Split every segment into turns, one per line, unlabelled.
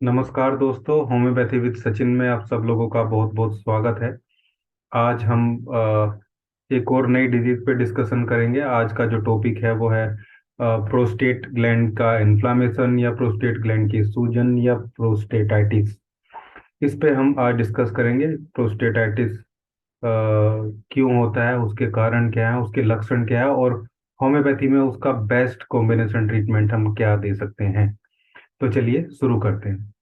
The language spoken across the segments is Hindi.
नमस्कार दोस्तों, होम्योपैथी विद सचिन में आप सब लोगों का बहुत बहुत स्वागत है। आज हम एक और नई डिजीज पे डिस्कशन करेंगे। आज का जो टॉपिक है वो है प्रोस्टेट ग्लैंड का इन्फ्लामेशन या प्रोस्टेट ग्लैंड की सूजन या प्रोस्टेटाइटिस। इस पे हम आज डिस्कस करेंगे। प्रोस्टेटाइटिस क्यों होता है, उसके कारण क्या है, उसके लक्षण क्या है और होम्योपैथी में उसका बेस्ट कॉम्बिनेशन ट्रीटमेंट हम क्या दे सकते हैं। तो चलिए शुरू करते हैं।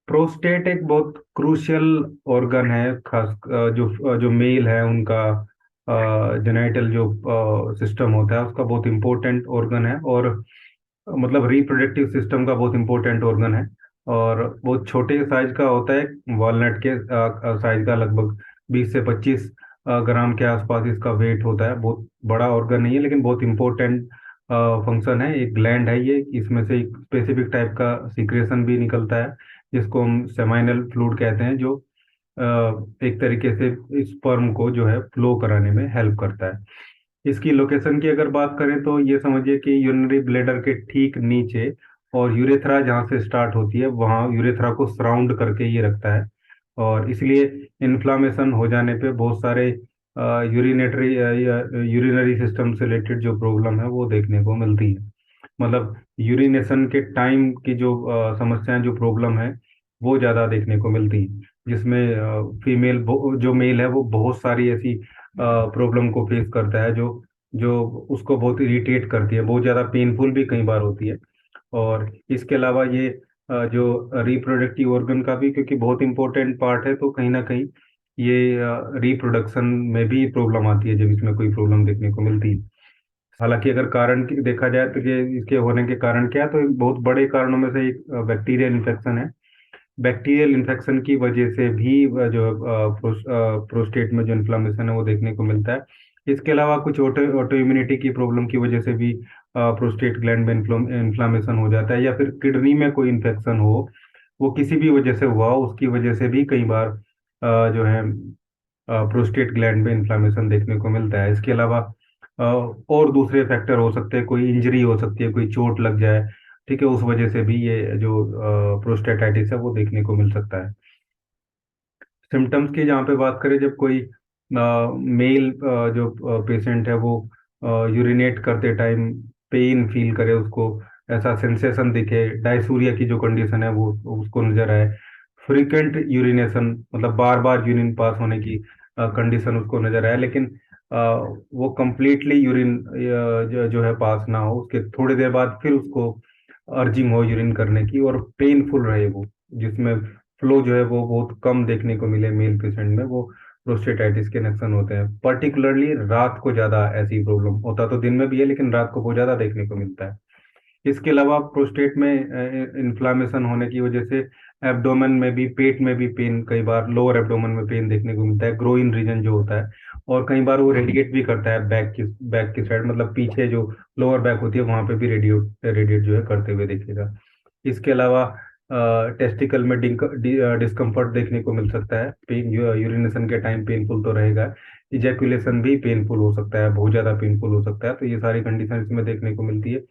प्रोस्टेट एक बहुत क्रूशियल ऑर्गन है। खास जो मेल है उनका जेनाइटल जो सिस्टम होता है उसका बहुत इंपॉर्टेंट ऑर्गन है। और मतलब रिप्रोडक्टिव सिस्टम का बहुत इंपॉर्टेंट ऑर्गन है। और बहुत छोटे साइज का होता है, वॉलनट के साइज का, लगभग 20 से 25 ग्राम के आसपास इसका वेट होता है। बहुत बड़ा ऑर्गन नहीं है लेकिन बहुत इंपॉर्टेंट फंक्शन है। एक ग्लैंड है ये, इसमें से एक स्पेसिफिक टाइप का सीक्रेशन भी निकलता है जिसको हम सेमाइनल फ्लूइड कहते हैं, जो एक तरीके से स्पर्म को जो है फ्लो कराने में हेल्प करता है। इसकी लोकेशन की अगर बात करें तो ये समझिए कि यूरिनरी ब्लेडर के ठीक नीचे, और यूरेथ्रा जहाँ से स्टार्ट होती है वहाँ यूरेथ्रा को सराउंड करके ये रखता है। और इसलिए इन्फ्लामेशन हो जाने पे बहुत सारे यूरिनेटरी या यूरिनरी सिस्टम से रिलेटेड जो प्रॉब्लम है वो देखने को मिलती है। मतलब यूरिनेशन के टाइम की जो समस्याएं, जो प्रॉब्लम है वो ज़्यादा देखने को मिलती है, जिसमें फीमेल जो मेल है वो बहुत सारी ऐसी प्रॉब्लम को फेस करता है जो जो उसको बहुत इरिटेट करती है, बहुत ज़्यादा पेनफुल भी कई बार होती है। और इसके अलावा ये जो रिप्रोडक्टिव ऑर्गन का भी क्योंकि बहुत इंपॉर्टेंट पार्ट है, तो कहीं ना कहीं ये रिप्रोडक्शन में भी प्रॉब्लम आती है जब इसमें कोई प्रॉब्लम देखने को मिलती है। हालांकि अगर देखा जाए तो ये इसके होने के कारण क्या है, तो एक बहुत बड़े कारणों में से एक बैक्टीरियल इन्फेक्शन है। बैक्टीरियल इन्फेक्शन की वजह से भी जो प्रोस्टेट में जो इन्फ्लामेशन है वो देखने को मिलता है। इसके अलावा कुछ ऑटो इम्यूनिटी की प्रॉब्लम की वजह से भी प्रोस्टेट ग्लैंड में इन्फ्लामेशन हो जाता है, या फिर किडनी में कोई इन्फेक्शन हो, वो किसी भी वजह से हुआ हो, उसकी वजह से भी कई बार जो है प्रोस्टेट ग्लैंड में इन्फ्लामेशन देखने को मिलता है। इसके अलावा और दूसरे फैक्टर हो सकते हैं, कोई इंजरी हो सकती है, कोई चोट लग जाए, ठीक है, उस वजह से भी ये जो प्रोस्टेटाइटिस है वो देखने को मिल सकता है। सिम्टम्स की जहाँ पे बात करें, जब कोई मेल जो पेशेंट है वो यूरिनेट करते टाइम पेन फील करे, उसको ऐसा सेंसेशन दिखे, डायसूरिया की जो कंडीशन है वो उसको नजर आए, फ्रीक्वेंट यूरिनेशन मतलब बार बार यूरिन पास होने की कंडीशन उसको नजर आए, लेकिन अ, वो कंप्लीटली यूरिन जो है पास ना हो, उसके थोड़ी देर बाद फिर उसको अर्जिंग हो यूरिन करने की, और पेनफुल रहे वो, जिसमें फ्लो जो है वो बहुत कम देखने को मिले मेल पेशेंट में, वो प्रोस्टेटाइटिस के लक्षण होते हैं। पर्टिकुलरली रात को ज्यादा ऐसी प्रॉब्लम होता, तो दिन में भी है लेकिन रात को बहुत ज्यादा देखने को मिलता है। इसके अलावा प्रोस्टेट में इन्फ्लामेशन होने की वजह से एब्डोमेन में भी, पेट में भी पेन, कई बार लोअर एब्डोमेन में पेन देखने को मिलता है, ग्रोइन रीजन जो होता है। और कई बार वो रेडिएट भी करता है बैक की साइड, मतलब पीछे जो लोअर बैक होती है वहां पे भी रेडिएट रेडिएट जो है करते हुए दिखेगा। इसके अलावा टेस्टिकल में डिस्कम्फर्ट देखने को मिल सकता है। पेन यूरिनेशन के टाइम पेनफुल तो रहेगा, इजैकुलेशन भी पेनफुल हो सकता है, बहुत ज़्यादा पेनफुल हो सकता है, तो ये सारी कंडीशन इसमें देखने को मिलती है।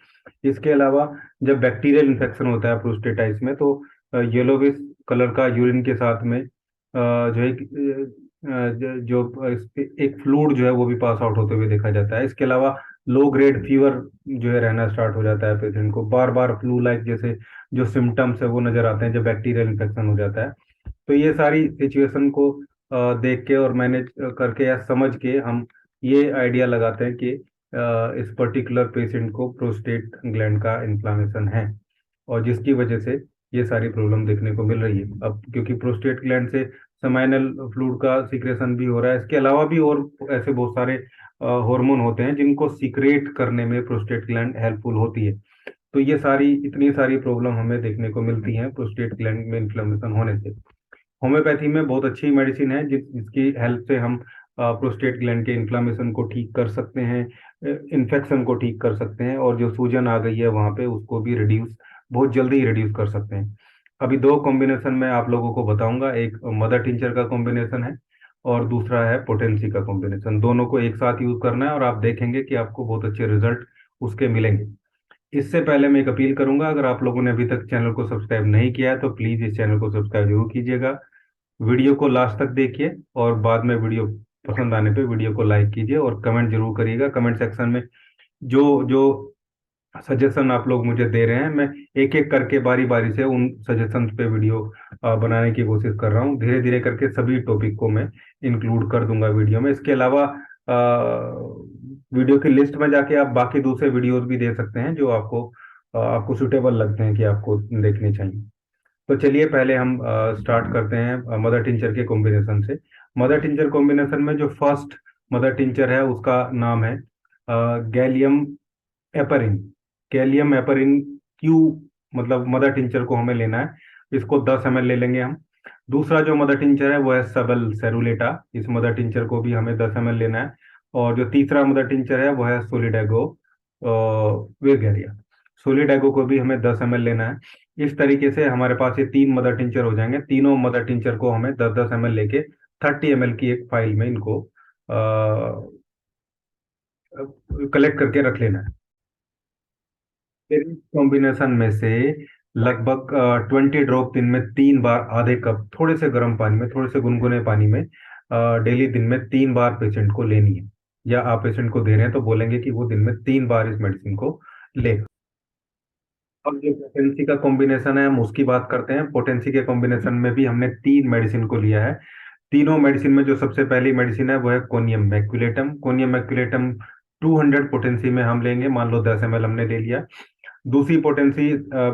इसके अलावा जब बैक्टीरियल इन्फेक्शन होता है प्रोस्टेटाइटिस में, तो येलोविश कलर का यूरिन के साथ में जो एक एक फ्लूइड जो है वो भी पास आउट होते हुए देखा जाता है। इसके अलावा लो ग्रेड फीवर जो है रहना स्टार्ट हो जाता है, पेशेंट को बार बार फ्लू लाइक जैसे जो सिम्टम्स है वो नजर आते हैं जब बैक्टीरियल इन्फेक्शन हो जाता है। तो ये सारी सिचुएशन को देख के और मैनेज करके या समझ के हम ये आइडिया लगाते हैं कि इस पर्टिकुलर पेशेंट को प्रोस्टेट ग्लैंड का इन्फ्लामेशन है, और जिसकी वजह से ये सारी प्रॉब्लम देखने को मिल रही है। अब क्योंकि प्रोस्टेट ग्लैंड से सेमाइनल फ्लूइड का सीक्रेशन भी हो रहा है, इसके अलावा भी और ऐसे बहुत सारे हार्मोन होते हैं जिनको सीक्रेट करने में प्रोस्टेट ग्लैंड हेल्पफुल होती है। तो ये सारी इतनी सारी प्रॉब्लम हमें देखने को मिलती हैं प्रोस्टेट ग्लैंड में इन्फ्लेमेशन होने से। होम्योपैथी में बहुत अच्छी मेडिसिन है जिसकी हेल्प से हम प्रोस्टेट ग्लैंड के इन्फ्लामेशन को ठीक कर सकते हैं, इन्फेक्शन को ठीक कर सकते हैं, और जो सूजन आ गई है वहाँ पे उसको भी रिड्यूस, बहुत जल्दी ही रिड्यूस कर सकते हैं। अभी दो कॉम्बिनेशन में आप लोगों को बताऊंगा। एक मदर टिंचर का कॉम्बिनेशन है, और दूसरा है पोटेंसी का कॉम्बिनेशन। दोनों को एक साथ यूज करना है और आप देखेंगे कि आपको बहुत अच्छे रिजल्ट उसके मिलेंगे। इससे पहले मैं एक अपील करूंगा, अगर आप लोगों ने अभी तक चैनल को सब्सक्राइब नहीं किया है तो प्लीज इस चैनल को सब्सक्राइब जरूर कीजिएगा। वीडियो को लास्ट तक देखिए और बाद में वीडियो पसंद आने पे वीडियो को लाइक कीजिए और कमेंट जरूर करिएगा। कमेंट सेक्शन में जो जो सजेशन आप लोग मुझे दे रहे हैं, मैं एक एक करके बारी बारी से उन सजेशन पे वीडियो बनाने की कोशिश कर रहा हूँ। धीरे धीरे करके सभी टॉपिक को मैं इंक्लूड कर दूंगा वीडियो में। इसके अलावा वीडियो की लिस्ट में जाके आप बाकी दूसरे वीडियोस भी दे सकते हैं जो आपको सुटेबल लगते हैं कि आपको देखने चाहिए। तो चलिए पहले हम स्टार्ट करते हैं मदर टिंचर के कॉम्बिनेशन से। मदर टिंचर कॉम्बिनेशन में जो फर्स्ट मदर टिंचर है उसका नाम है गैलियम एपरिन। गैलियम एपरिन क्यू, मतलब मदर टिंचर को हमें लेना है, इसको 10 ml ले लेंगे हम। दूसरा जो मदर टिंचर है वो है सबल सेरुलेटा। इस मदर टिंचर को भी हमें 10 ml लेना है। और जो तीसरा मदर टिंचर है वो है सोलिडेगो वेगेरिया। सोलिडेगो को भी हमें 10 ml लेना है। इस तरीके से हमारे पास ये 3 मदर टिंचर हो जाएंगे। तीनों मदर टिंचर को हमें 10-10 ml लेके 30 ml की एक फाइल में इनको कलेक्ट करके रख लेना है। फिर इस कॉम्बिनेशन में से लगभग 20 ड्रॉप दिन में 3 बार, आधे कप थोड़े से गर्म पानी में, थोड़े से गुनगुने पानी में डेली दिन में 3 बार पेशेंट को लेनी है। या आप पेशेंट को दे रहे हैं तो बोलेंगे कि वो दिन में 3 बार इस मेडिसिन को ले। अब जो पोटेंसी का कॉम्बिनेशन है हम उसकी बात करते हैं। पोटेंसी के कॉम्बिनेशन में भी हमने 3 मेडिसिन को लिया है। तीनों मेडिसिन में जो सबसे पहली मेडिसिन है वो है कोनियम मैक्युलेटम। कोनियम मैक्युलेटम 200 पोटेंसी में हम लेंगे, मान लो 10 ml हमने ले लिया। दूसरी पोटेंसी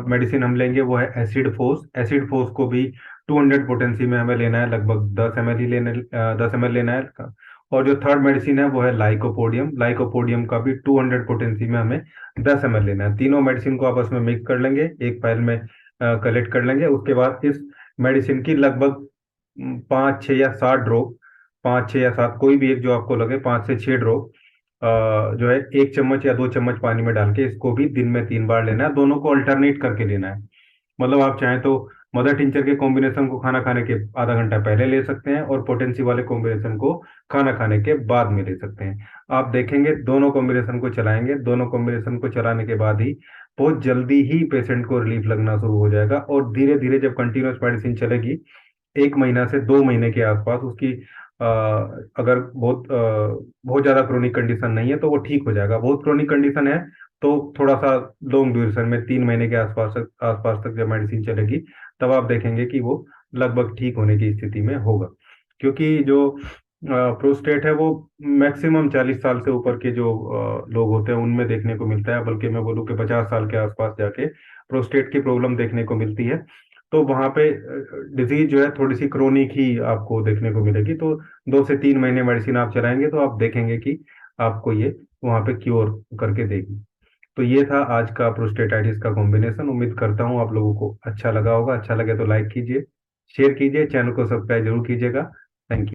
मेडिसिन हम लेंगे वो है एसिड फोर्स। एसिड फोर्स को भी 200 पोटेंसी में हमें लेना है, लगभग 10 ml ही लेने 10 ml लेना है। और जो थर्ड मेडिसिन है वो है लाइकोपोडियम। लाइकोपोडियम का भी 200 पोटेंसी में हमें 10 ml लेना है। तीनों मेडिसिन को आपस में मिक्स कर लेंगे, एक फाइल में कलेक्ट कर लेंगे। उसके बाद इस मेडिसिन की लगभग 5, 6 या 7 ड्रॉप, 5, 6 या 7 कोई भी एक जो आपको लगे, 5 से 6 ड्रॉप जो है 1 चम्मच या 2 चम्मच पानी में डाल के इसको भी दिन में 3 बार लेना है। दोनों को अल्टरनेट करके लेना है। मतलब आप चाहें तो मदर टिंचर के कॉम्बिनेशन को खाना खाने के आधा घंटा पहले ले सकते हैं और पोटेंसी वाले कॉम्बिनेशन को खाना खाने के बाद में ले सकते हैं। आप देखेंगे दोनों कॉम्बिनेशन को चलाएंगे, दोनों कॉम्बिनेशन को चलाने के बाद ही बहुत जल्दी ही पेशेंट को रिलीफ लगना शुरू हो जाएगा। और धीरे धीरे जब कंटिन्यूस मेडिसिन चलेगी 1 महीना से 2 महीने के आसपास उसकी अगर बहुत ज्यादा क्रोनिक कंडीशन नहीं है तो वो ठीक हो जाएगा। बहुत क्रोनिक कंडीशन है तो थोड़ा सा लॉन्ग ड्यूरेशन में 3 महीने के आसपास तक जब मेडिसिन चलेगी तब आप देखेंगे कि वो लगभग ठीक होने की स्थिति में होगा। क्योंकि जो प्रोस्टेट है वो मैक्सिमम 40 साल से ऊपर के जो लोग होते हैं उनमें देखने को मिलता है, बल्कि मैं बोलूँ कि 50 साल के आसपास जाके प्रोस्टेट की प्रॉब्लम देखने को मिलती है। तो वहां पे डिजीज जो है थोड़ी सी क्रोनिक ही आपको देखने को मिलेगी। तो 2 से 3 महीने मेडिसिन आप चलाएंगे तो आप देखेंगे कि आपको ये वहां पे क्योर करके देगी। तो ये था आज का प्रोस्टेटाइटिस का कॉम्बिनेशन। उम्मीद करता हूँ आप लोगों को अच्छा लगा होगा। अच्छा लगे तो लाइक कीजिए, शेयर कीजिए, चैनल को सब्सक्राइब जरूर कीजिएगा। Thank you.